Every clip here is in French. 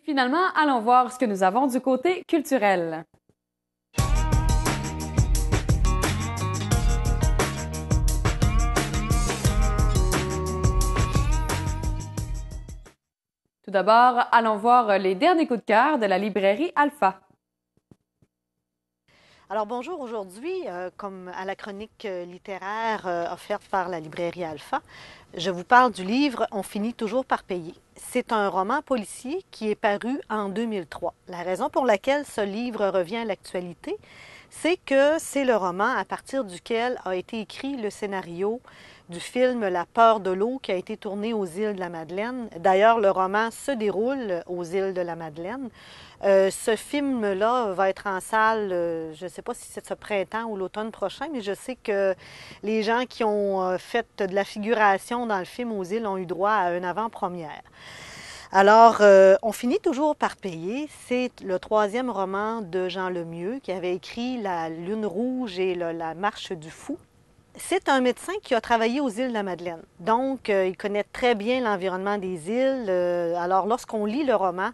Finalement, allons voir ce que nous avons du côté culturel. Tout d'abord, allons voir les derniers coups de cœur de la librairie Alpha. Alors bonjour, aujourd'hui, comme à la chronique littéraire offerte par la librairie Alpha, je vous parle du livre « On finit toujours par payer ». C'est un roman policier qui est paru en 2003. La raison pour laquelle ce livre revient à l'actualité, c'est que c'est le roman à partir duquel a été écrit le scénario du film La peur de l'eau qui a été tourné aux îles de la Madeleine. D'ailleurs, le roman se déroule aux îles de la Madeleine. Ce film-là va être en salle, je ne sais pas si c'est ce printemps ou l'automne prochain, mais je sais que les gens qui ont fait de la figuration dans le film aux îles ont eu droit à une avant-première. Alors, on finit toujours par payer. C'est le troisième roman de Jean Lemieux qui avait écrit La Lune rouge et La Marche du fou. C'est un médecin qui a travaillé aux îles de la Madeleine. Donc, il connaît très bien l'environnement des îles. Alors, lorsqu'on lit le roman,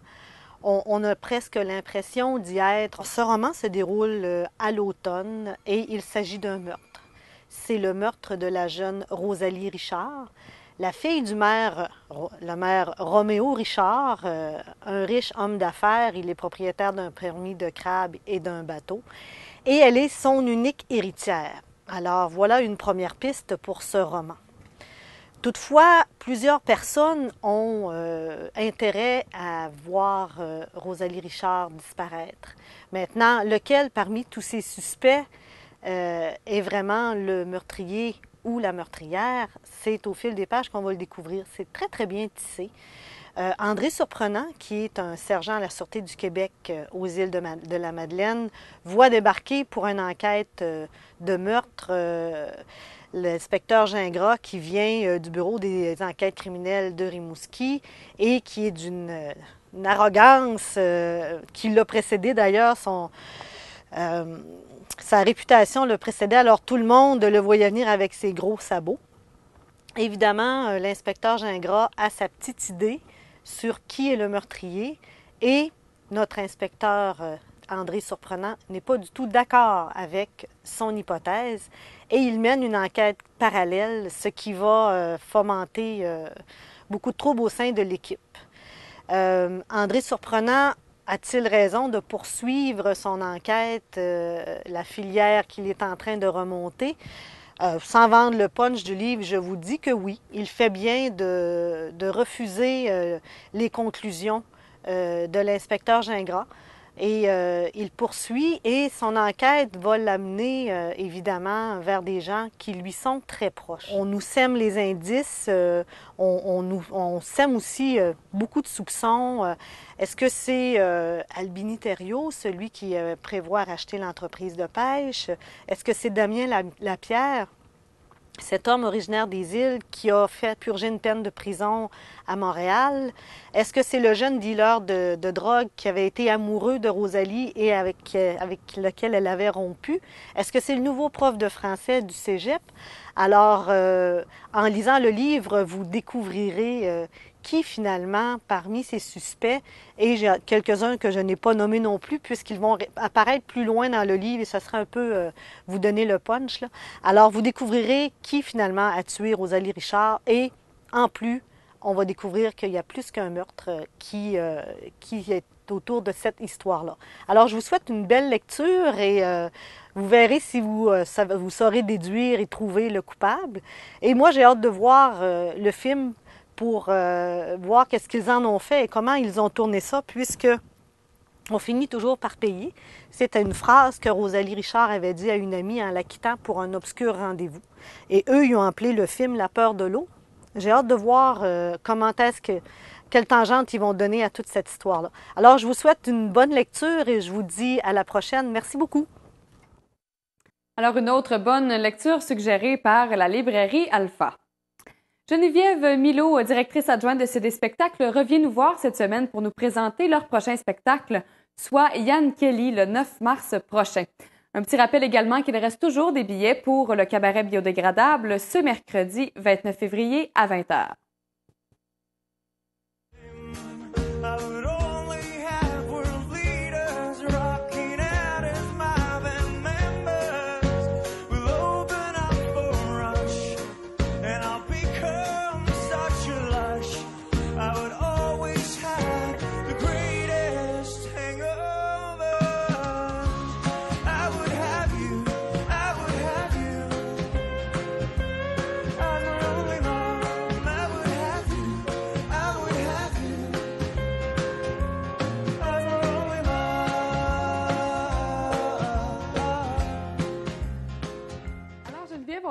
on a presque l'impression d'y être. Ce roman se déroule à l'automne et il s'agit d'un meurtre. C'est le meurtre de la jeune Rosalie Richard, la fille du maire, le maire Roméo Richard, un riche homme d'affaires. Il est propriétaire d'un permis de crabe et d'un bateau. Et elle est son unique héritière. Alors voilà une première piste pour ce roman. Toutefois, plusieurs personnes ont intérêt à voir Rosalie Richard disparaître. Maintenant, lequel parmi tous ces suspects est vraiment le meurtrier ou la meurtrière, c'est au fil des pages qu'on va le découvrir. C'est très, très bien tissé. André Surprenant, qui est un sergent à la Sûreté du Québec aux îles de la Madeleine, voit débarquer pour une enquête de meurtre l'inspecteur Gingras qui vient du bureau des enquêtes criminelles de Rimouski et qui est d'une arrogance qui l'a précédé d'ailleurs. Sa réputation le précédait, alors tout le monde le voyait venir avec ses gros sabots. Évidemment, l'inspecteur Gingras a sa petite idée sur qui est le meurtrier et notre inspecteur André Surprenant n'est pas du tout d'accord avec son hypothèse et il mène une enquête parallèle, ce qui va fomenter beaucoup de troubles au sein de l'équipe. André Surprenant a-t-il raison de poursuivre son enquête, la filière qu'il est en train de remonter? Sans vendre le punch du livre, je vous dis que oui, il fait bien de refuser les conclusions de l'inspecteur Gingras. Et il poursuit et son enquête va l'amener évidemment vers des gens qui lui sont très proches. On nous sème les indices, on sème aussi beaucoup de soupçons. Est-ce que c'est Albini Thériault, celui qui prévoit racheter l'entreprise de pêche? Est-ce que c'est Damien Lapierre, cet homme originaire des îles qui a fait purger une peine de prison à Montréal? Est-ce que c'est le jeune dealer de drogue qui avait été amoureux de Rosalie et avec lequel elle avait rompu? Est-ce que c'est le nouveau prof de français du cégep? Alors, en lisant le livre, vous découvrirez qui finalement, parmi ces suspects, et j'ai quelques-uns que je n'ai pas nommés non plus, puisqu'ils vont apparaître plus loin dans le livre et ce sera un peu vous donner le punch, là. Alors, vous découvrirez qui finalement a tué Rosalie Richard et, en plus, on va découvrir qu'il y a plus qu'un meurtre qui est autour de cette histoire-là. Alors, je vous souhaite une belle lecture et vous verrez si vous saurez déduire et trouver le coupable. Et moi, j'ai hâte de voir le film pour voir qu'est-ce qu'ils en ont fait et comment ils ont tourné ça, puisque on finit toujours par payer. C'était une phrase que Rosalie Richard avait dit à une amie en la quittant pour un obscur rendez-vous. Et eux, ils ont appelé le film La peur de l'eau. J'ai hâte de voir quelle tangente ils vont donner à toute cette histoire-là. Alors, je vous souhaite une bonne lecture et je vous dis à la prochaine. Merci beaucoup. Alors, une autre bonne lecture suggérée par la librairie Alpha. Geneviève Milot, directrice adjointe de CD Spectacles, revient nous voir cette semaine pour nous présenter leur prochain spectacle, soit Yann Kelly, le 9 mars prochain. Un petit rappel également qu'il reste toujours des billets pour le cabaret biodégradable ce mercredi 29 février à 20h.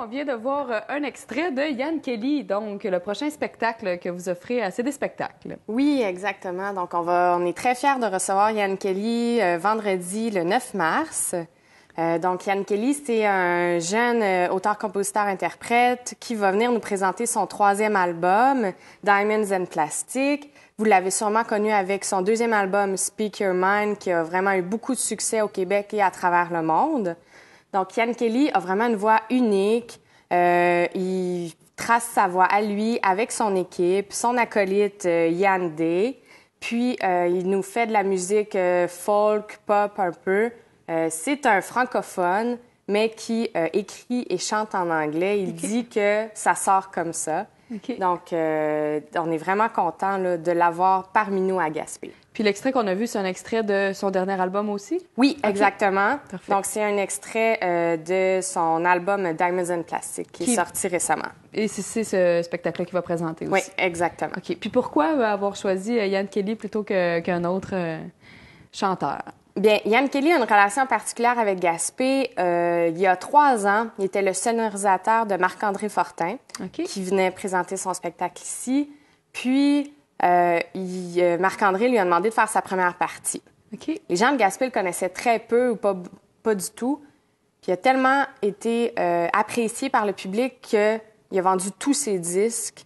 vient de voir un extrait de Yann Kelly, donc le prochain spectacle que vous offrez à CD Spectacles. Oui, exactement. Donc, on est très fiers de recevoir Yann Kelly vendredi, le 9 mars. Donc, Yann Kelly, c'est un jeune auteur-compositeur-interprète qui va venir nous présenter son 3e album, Diamonds and Plastic. Vous l'avez sûrement connu avec son 2e album, Speak Your Mind, qui a vraiment eu beaucoup de succès au Québec et à travers le monde. Donc, Yann Kelly a vraiment une voix unique. Il trace sa voix à lui avec son équipe, son acolyte Yann Day. Puis, il nous fait de la musique folk, pop un peu. C'est un francophone, mais qui écrit et chante en anglais. Il dit que ça sort comme ça. Donc, on est vraiment content de l'avoir parmi nous à Gaspé. Puis l'extrait qu'on a vu, c'est un extrait de son dernier album aussi? Oui, exactement. Parfait. Donc, c'est un extrait de son album Diamonds and Plastic qui est sorti récemment. Et c'est ce spectacle-là qu'il va présenter aussi? Oui, exactement. OK. Puis pourquoi avoir choisi Yann Kelly plutôt qu'un autre chanteur? Bien, Yann Kelly a une relation particulière avec Gaspé. Il y a 3 ans, il était le sonorisateur de Marc-André Fortin, qui venait présenter son spectacle ici. Puis, Marc-André lui a demandé de faire sa première partie. Les gens de Gaspé le connaissaient très peu ou pas du tout. Puis, il a tellement été apprécié par le public qu'il a vendu tous ses disques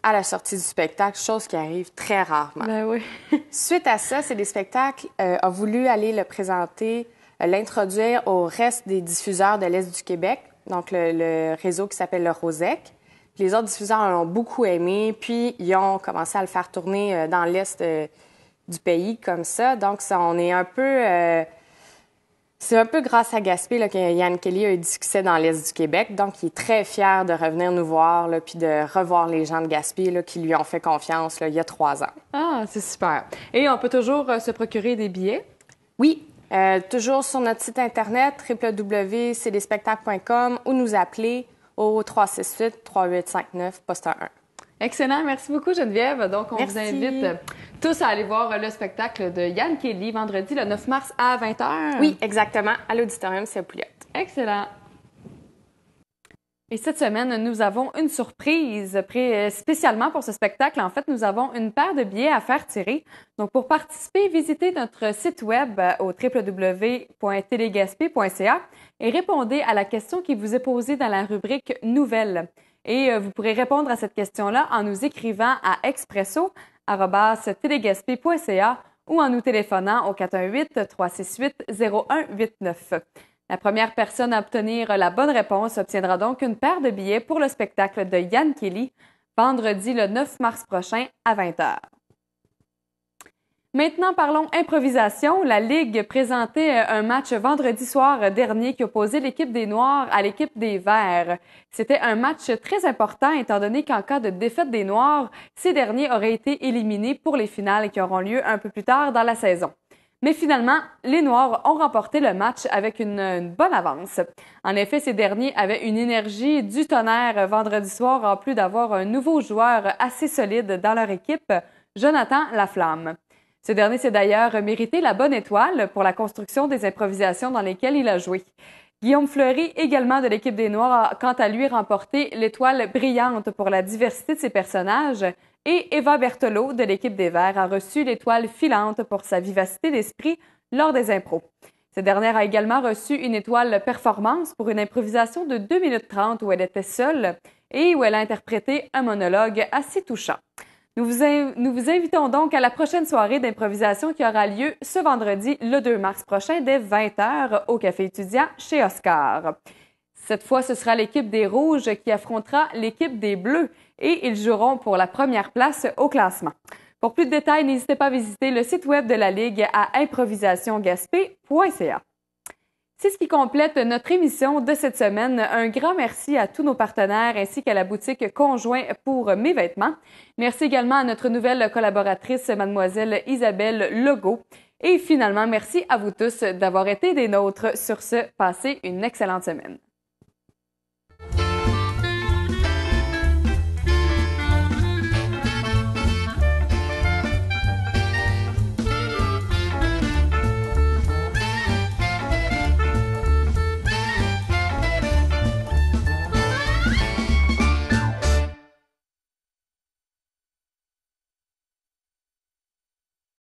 à la sortie du spectacle, chose qui arrive très rarement. Ben oui. Suite à ça, CD Spectacles a voulu aller le présenter, l'introduire au reste des diffuseurs de l'Est du Québec, donc le réseau qui s'appelle le Rosec. Les autres diffuseurs l'ont beaucoup aimé, puis ils ont commencé à le faire tourner dans l'Est du pays comme ça. Donc, on est un peu... C'est un peu grâce à Gaspé que Yann Kelly a eu du succès dans l'Est du Québec. Donc, il est très fier de revenir nous voir puis de revoir les gens de Gaspé qui lui ont fait confiance il y a 3 ans. Ah, c'est super. Et on peut toujours se procurer des billets? Oui, toujours sur notre site Internet www.cdspectacle.com ou nous appeler au 368-3859, poste 1. Excellent. Merci beaucoup, Geneviève. Donc, on Merci. vous invite tous à aller voir le spectacle de Yann Kelly vendredi, le 9 mars à 20h. Oui, exactement, à l'Auditorium C'est Pouliot. Excellent. Et cette semaine, nous avons une surprise spécialement pour ce spectacle. En fait, nous avons une paire de billets à faire tirer. Donc, pour participer, visitez notre site web au www.télégaspé.ca et répondez à la question qui vous est posée dans la rubrique Nouvelles. Et vous pourrez répondre à cette question-là en nous écrivant à expresso@télégaspé.ca ou en nous téléphonant au 418-368-0189. La première personne à obtenir la bonne réponse obtiendra donc une paire de billets pour le spectacle de Yann Kelly, vendredi le 9 mars prochain à 20h. Maintenant, parlons improvisation. La Ligue présentait un match vendredi soir dernier qui opposait l'équipe des Noirs à l'équipe des Verts. C'était un match très important étant donné qu'en cas de défaite des Noirs, ces derniers auraient été éliminés pour les finales qui auront lieu un peu plus tard dans la saison. Mais finalement, les Noirs ont remporté le match avec une bonne avance. En effet, ces derniers avaient une énergie du tonnerre vendredi soir, en plus d'avoir un nouveau joueur assez solide dans leur équipe, Jonathan Laflamme. Ce dernier s'est d'ailleurs mérité la bonne étoile pour la construction des improvisations dans lesquelles il a joué. Guillaume Fleury, également de l'équipe des Noirs, a quant à lui remporté l'étoile brillante pour la diversité de ses personnages et Eva Berthelot de l'équipe des Verts a reçu l'étoile filante pour sa vivacité d'esprit lors des impros. Cette dernière a également reçu une étoile performance pour une improvisation de 2 minutes 30 où elle était seule et où elle a interprété un monologue assez touchant. Nous vous invitons donc à la prochaine soirée d'improvisation qui aura lieu ce vendredi, le 2 mars prochain, dès 20h au Café étudiant chez Oscar. Cette fois, ce sera l'équipe des Rouges qui affrontera l'équipe des Bleus et ils joueront pour la première place au classement. Pour plus de détails, n'hésitez pas à visiter le site web de la Ligue à improvisationgaspé.ca. C'est ce qui complète notre émission de cette semaine. Un grand merci à tous nos partenaires ainsi qu'à la boutique Conjoint pour mes vêtements. Merci également à notre nouvelle collaboratrice, mademoiselle Isabelle Legault. Et finalement, merci à vous tous d'avoir été des nôtres. Sur ce, passez une excellente semaine.